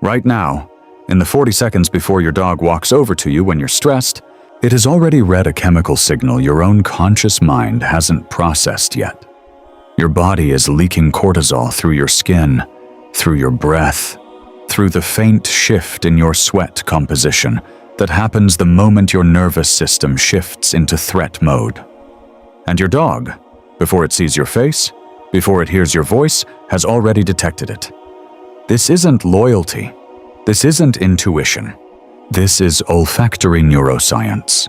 Right now, in the 40 seconds before your dog walks over to you when you're stressed, it has already read a chemical signal your own conscious mind hasn't processed yet. Your body is leaking cortisol through your skin, through your breath, through the faint shift in your sweat composition that happens the moment your nervous system shifts into threat mode. And your dog, before it sees your face, before it hears your voice, has already detected it. This isn't loyalty. This isn't intuition. This is olfactory neuroscience.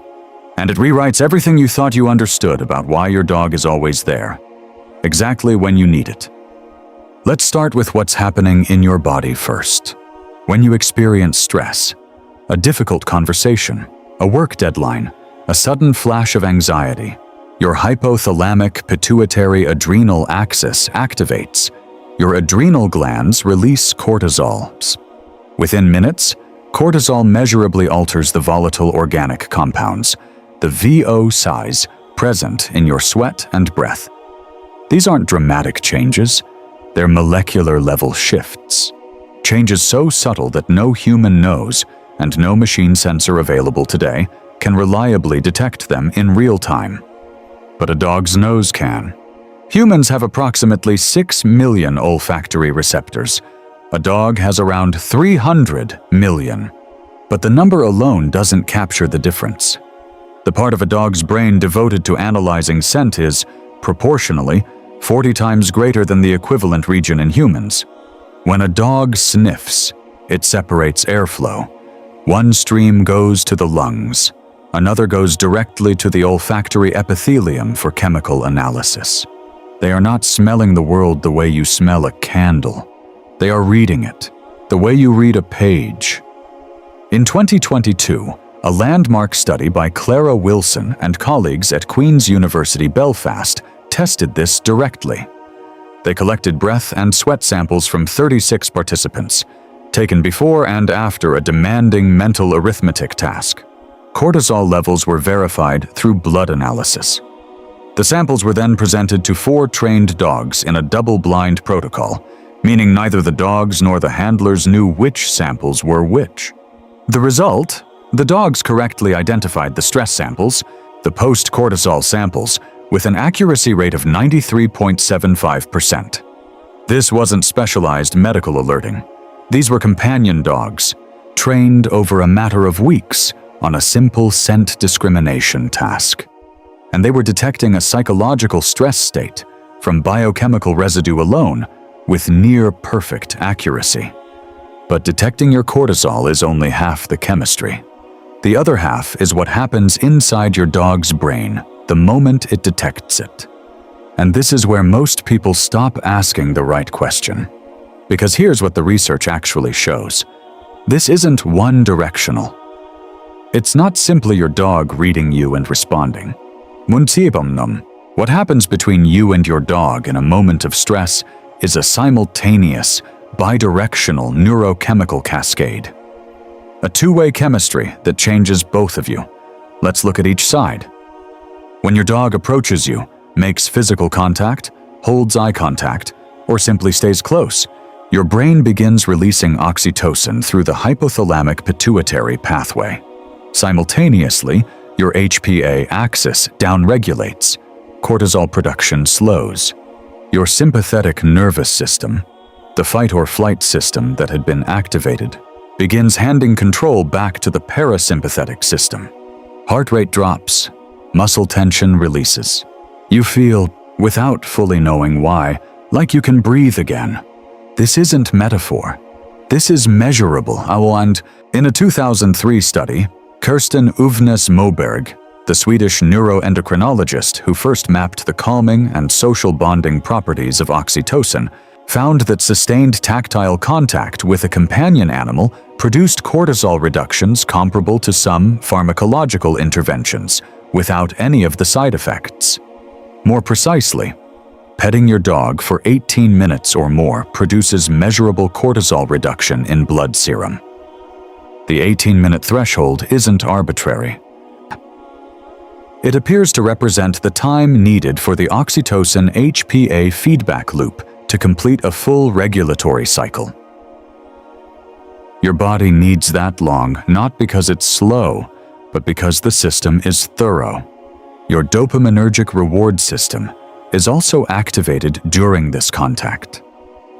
And it rewrites everything you thought you understood about why your dog is always there, exactly when you need it. Let's start with what's happening in your body first. When you experience stress, a difficult conversation, a work deadline, a sudden flash of anxiety, your hypothalamic pituitary adrenal axis activates. Your adrenal glands release cortisol. Within minutes, cortisol measurably alters the volatile organic compounds, the VO size, present in your sweat and breath. These aren't dramatic changes, they're molecular level shifts. Changes so subtle that no human nose and no machine sensor available today can reliably detect them in real time. But a dog's nose can. Humans have approximately 6 million olfactory receptors. A dog has around 300 million. But the number alone doesn't capture the difference. The part of a dog's brain devoted to analyzing scent is, proportionally, 40 times greater than the equivalent region in humans. When a dog sniffs, it separates airflow. One stream goes to the lungs. Another goes directly to the olfactory epithelium for chemical analysis. They are not smelling the world the way you smell a candle. They are reading it, the way you read a page. In 2022, a landmark study by Clara Wilson and colleagues at Queen's University Belfast tested this directly. They collected breath and sweat samples from 36 participants, taken before and after a demanding mental arithmetic task. Cortisol levels were verified through blood analysis. The samples were then presented to 4 trained dogs in a double-blind protocol, meaning neither the dogs nor the handlers knew which samples were which. The result? The dogs correctly identified the stress samples, the post-cortisol samples, with an accuracy rate of 93.75%. This wasn't specialized medical alerting. These were companion dogs, trained over a matter of weeks on a simple scent discrimination task. And they were detecting a psychological stress state from biochemical residue alone with near-perfect accuracy. But detecting your cortisol is only half the chemistry. The other half is what happens inside your dog's brain the moment it detects it. And this is where most people stop asking the right question. Because here's what the research actually shows. This isn't one-directional. It's not simply your dog reading you and responding. What happens between you and your dog in a moment of stress is a simultaneous, bidirectional neurochemical cascade. A two-way chemistry that changes both of you. Let's look at each side. When your dog approaches you, makes physical contact, holds eye contact, or simply stays close, your brain begins releasing oxytocin through the hypothalamic pituitary pathway. Simultaneously, your HPA axis downregulates. Cortisol production slows. Your sympathetic nervous system, the fight-or-flight system that had been activated, begins handing control back to the parasympathetic system. Heart rate drops. Muscle tension releases. You feel, without fully knowing why, like you can breathe again. This isn't metaphor. This is measurable. And in a 2003 study, Kirsten Uvnes Moberg, the Swedish neuroendocrinologist who first mapped the calming and social bonding properties of oxytocin, found that sustained tactile contact with a companion animal produced cortisol reductions comparable to some pharmacological interventions, without any of the side effects. More precisely, petting your dog for 18 minutes or more produces measurable cortisol reduction in blood serum. The 18-minute threshold isn't arbitrary. It appears to represent the time needed for the oxytocin HPA feedback loop to complete a full regulatory cycle. Your body needs that long, not because it's slow, but because the system is thorough. Your dopaminergic reward system is also activated during this contact.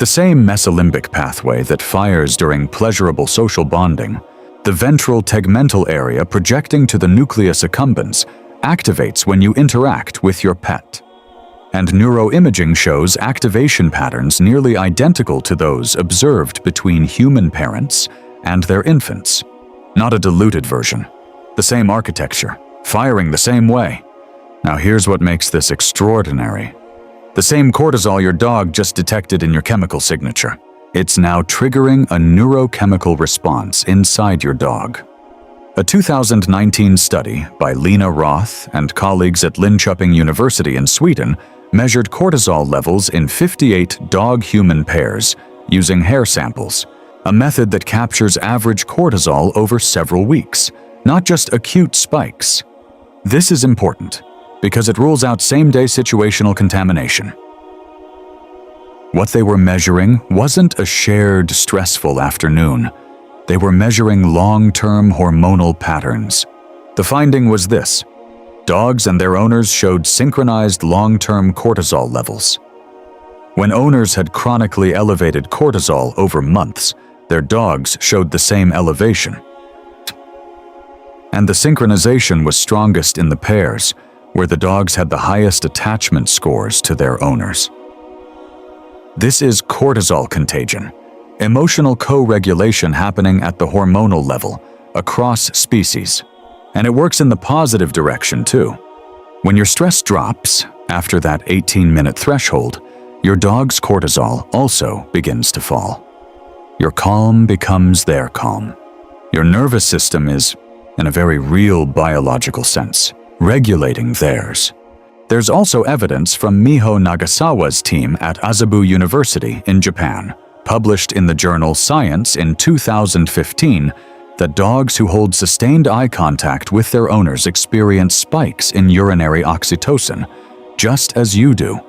The same mesolimbic pathway that fires during pleasurable social bonding, the ventral tegmental area projecting to the nucleus accumbens, activates when you interact with your pet. And neuroimaging shows activation patterns nearly identical to those observed between human parents and their infants. Not a diluted version. The same architecture, firing the same way. Now here's what makes this extraordinary. The same cortisol your dog just detected in your chemical signature. It's now triggering a neurochemical response inside your dog. A 2019 study by Lena Roth and colleagues at Linköping University in Sweden measured cortisol levels in 58 dog-human pairs using hair samples, a method that captures average cortisol over several weeks, not just acute spikes. This is important because it rules out same-day situational contamination. What they were measuring wasn't a shared, stressful afternoon. They were measuring long-term hormonal patterns. The finding was this: dogs and their owners showed synchronized long-term cortisol levels. When owners had chronically elevated cortisol over months, their dogs showed the same elevation. And the synchronization was strongest in the pairs, where the dogs had the highest attachment scores to their owners. This is cortisol contagion, emotional co-regulation happening at the hormonal level, across species. And it works in the positive direction too. When your stress drops, after that 18-minute threshold, your dog's cortisol also begins to fall. Your calm becomes their calm. Your nervous system is, in a very real biological sense, regulating theirs. There's also evidence from Miho Nagasawa's team at Azabu University in Japan, published in the journal Science in 2015, that dogs who hold sustained eye contact with their owners experience spikes in urinary oxytocin, just as you do.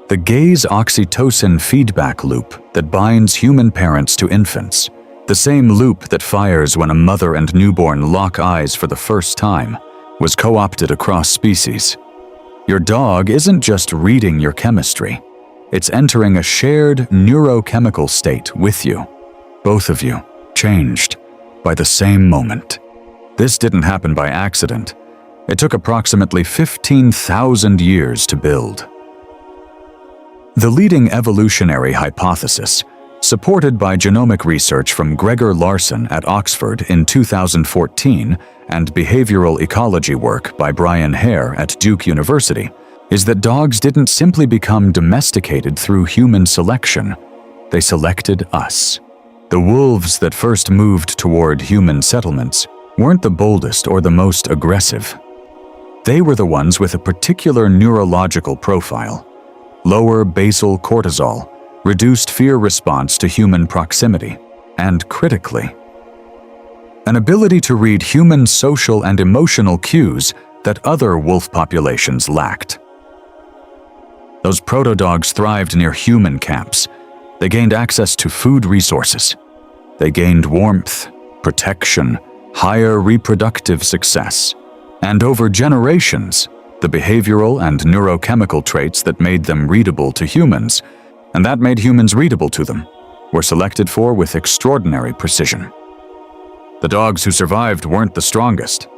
The gaze oxytocin feedback loop that binds human parents to infants, the same loop that fires when a mother and newborn lock eyes for the first time, was co-opted across species. Your dog isn't just reading your chemistry, it's entering a shared neurochemical state with you. Both of you changed by the same moment. This didn't happen by accident. It took approximately 15,000 years to build. The leading evolutionary hypothesis, supported by genomic research from Gregor Larson at Oxford in 2014 and behavioral ecology work by Brian Hare at Duke University, is that dogs didn't simply become domesticated through human selection. They selected us. The wolves that first moved toward human settlements weren't the boldest or the most aggressive. They were the ones with a particular neurological profile: lower basal cortisol, reduced fear response to human proximity, and critically, an ability to read human social and emotional cues that other wolf populations lacked. Those proto-dogs thrived near human camps. They gained access to food resources. They gained warmth, protection, higher reproductive success, and over generations, the behavioral and neurochemical traits that made them readable to humans, and that made humans readable to them, were selected for with extraordinary precision. The dogs who survived weren't the strongest.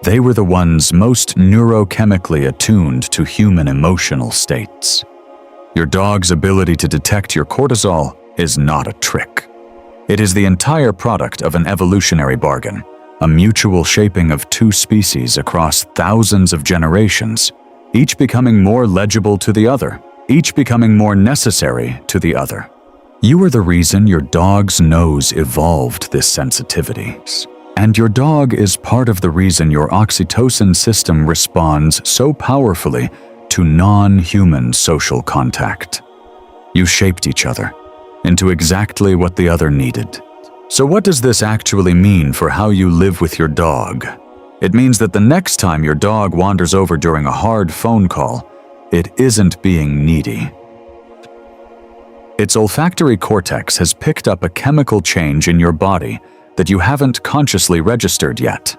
They were the ones most neurochemically attuned to human emotional states. Your dog's ability to detect your cortisol is not a trick. It is the entire product of an evolutionary bargain, a mutual shaping of two species across thousands of generations, each becoming more legible to the other, each becoming more necessary to the other. You are the reason your dog's nose evolved this sensitivity. And your dog is part of the reason your oxytocin system responds so powerfully to non-human social contact. You shaped each other into exactly what the other needed. So what does this actually mean for how you live with your dog? It means that the next time your dog wanders over during a hard phone call, it isn't being needy. Its olfactory cortex has picked up a chemical change in your body that you haven't consciously registered yet.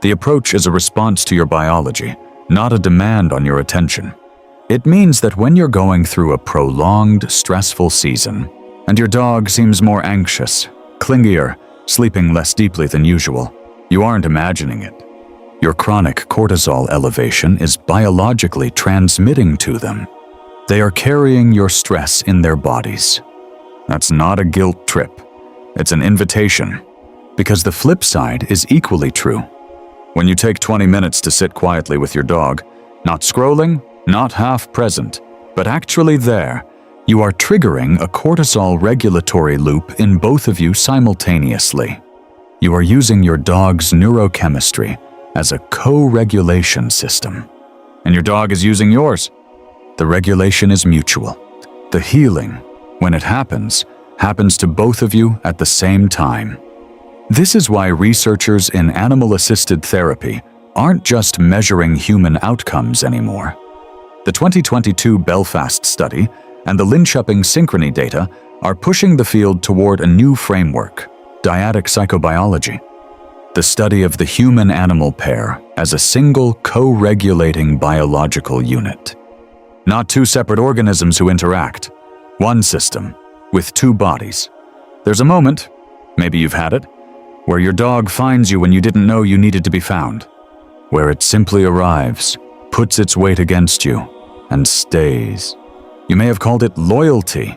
The approach is a response to your biology, not a demand on your attention. It means that when you're going through a prolonged, stressful season, and your dog seems more anxious, clingier, sleeping less deeply than usual, you aren't imagining it. Your chronic cortisol elevation is biologically transmitting to them. They are carrying your stress in their bodies. That's not a guilt trip. It's an invitation. Because the flip side is equally true. When you take 20 minutes to sit quietly with your dog, not scrolling, not half present, but actually there, you are triggering a cortisol regulatory loop in both of you simultaneously. You are using your dog's neurochemistry as a co-regulation system. And your dog is using yours. The regulation is mutual. The healing, when it happens to both of you at the same time. This is why researchers in animal-assisted therapy aren't just measuring human outcomes anymore. The 2022 Belfast study and the Linköping synchrony data are pushing the field toward a new framework, dyadic psychobiology, the study of the human-animal pair as a single co-regulating biological unit. Not two separate organisms who interact, one system with two bodies. There's a moment, maybe you've had it, where your dog finds you when you didn't know you needed to be found, where it simply arrives, puts its weight against you, and stays. You may have called it loyalty.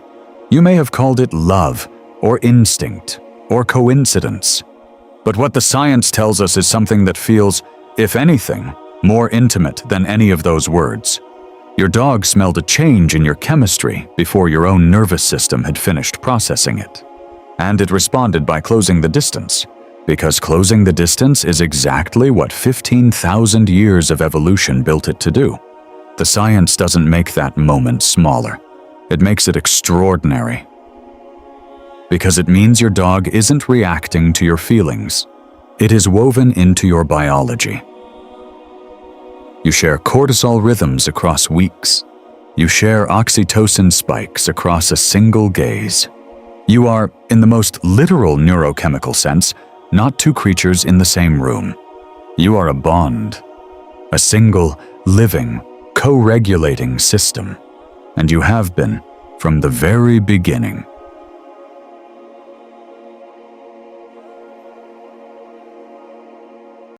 You may have called it love, or instinct, or coincidence. But what the science tells us is something that feels, if anything, more intimate than any of those words. Your dog smelled a change in your chemistry before your own nervous system had finished processing it. And it responded by closing the distance, because closing the distance is exactly what 15,000 years of evolution built it to do. The science doesn't make that moment smaller. It makes it extraordinary. Because it means your dog isn't reacting to your feelings. It is woven into your biology. You share cortisol rhythms across weeks. You share oxytocin spikes across a single gaze. You are, in the most literal neurochemical sense, not two creatures in the same room. You are a bond, a single, living, co-regulating system. And you have been from the very beginning.